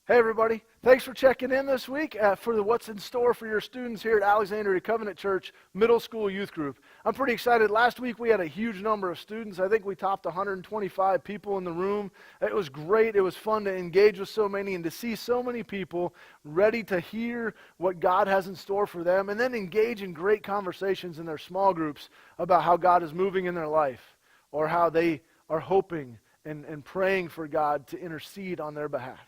Hey everybody, thanks for checking in this week for what's in store for your students here at Alexandria Covenant Church Middle School Youth Group. I'm pretty excited. Last week we had a huge number of students. I think we topped 125 people in the room. It was great. It was fun to engage with so many and to see so many people ready to hear what God has in store for them and then engage in great conversations in their small groups about how God is moving in their life or how they are hoping and praying for God to intercede on their behalf.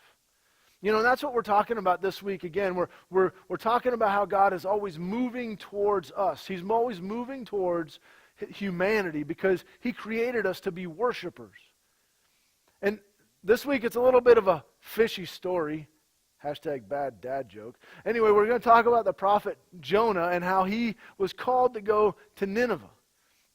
You know, that's what we're talking about this week again. We're talking about how God is always moving towards us. He's always moving towards humanity because He created us to be worshipers. And this week it's a little bit of a fishy story. Hashtag bad dad joke. Anyway, we're going to talk about the prophet Jonah and how he was called to go to Nineveh.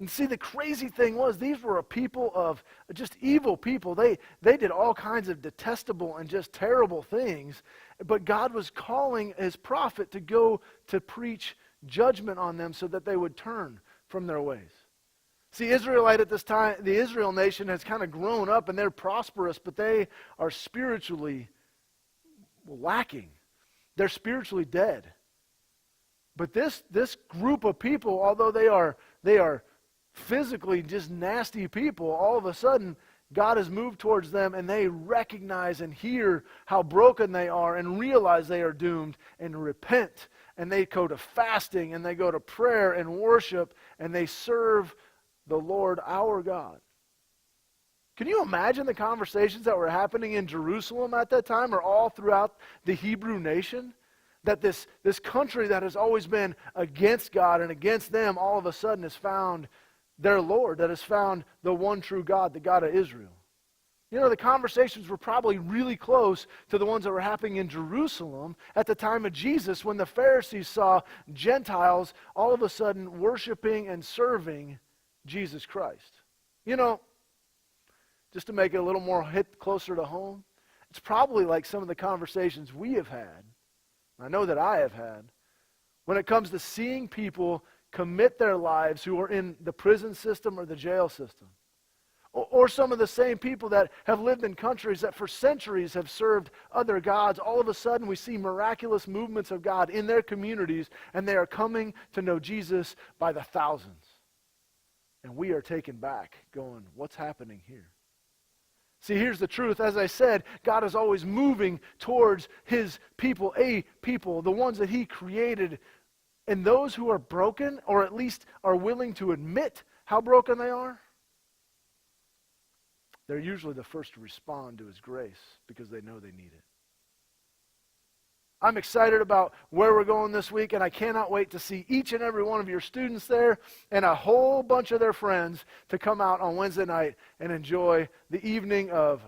And see, the crazy thing was, these were a people of just evil people. They did all kinds of detestable and just terrible things. But God was calling His prophet to go to preach judgment on them so that they would turn from their ways. See, Israelite at this time, the Israel nation has kind of grown up and they're prosperous, but they are spiritually lacking. They're spiritually dead. But this group of people, although they are physically just nasty people, all of a sudden God has moved towards them and they recognize and hear how broken they are and realize they are doomed and repent, and they go to fasting and they go to prayer and worship and they serve the Lord our God. Can you imagine the conversations that were happening in Jerusalem at that time or all throughout the Hebrew nation? That this country that has always been against God and against them all of a sudden has found their Lord, that has found the one true God, the God of Israel. You know, the conversations were probably really close to the ones that were happening in Jerusalem at the time of Jesus when the Pharisees saw Gentiles all of a sudden worshiping and serving Jesus Christ. You know, just to make it a little more hit closer to home, it's probably like some of the conversations we have had, I know that I have had, when it comes to seeing people commit their lives who are in the prison system or the jail system. Or some of the same people that have lived in countries that for centuries have served other gods. All of a sudden we see miraculous movements of God in their communities and they are coming to know Jesus by the thousands. And we are taken back going, what's happening here? See, here's the truth. As I said, God is always moving towards His people, the ones that He created. And those who are broken, or at least are willing to admit how broken they are, they're usually the first to respond to His grace because they know they need it. I'm excited about where we're going this week, and I cannot wait to see each and every one of your students there and a whole bunch of their friends to come out on Wednesday night and enjoy the evening of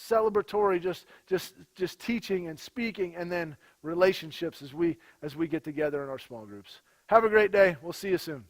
celebratory just teaching and speaking, and then relationships as we get together in our small groups. Have a great day. We'll see you soon.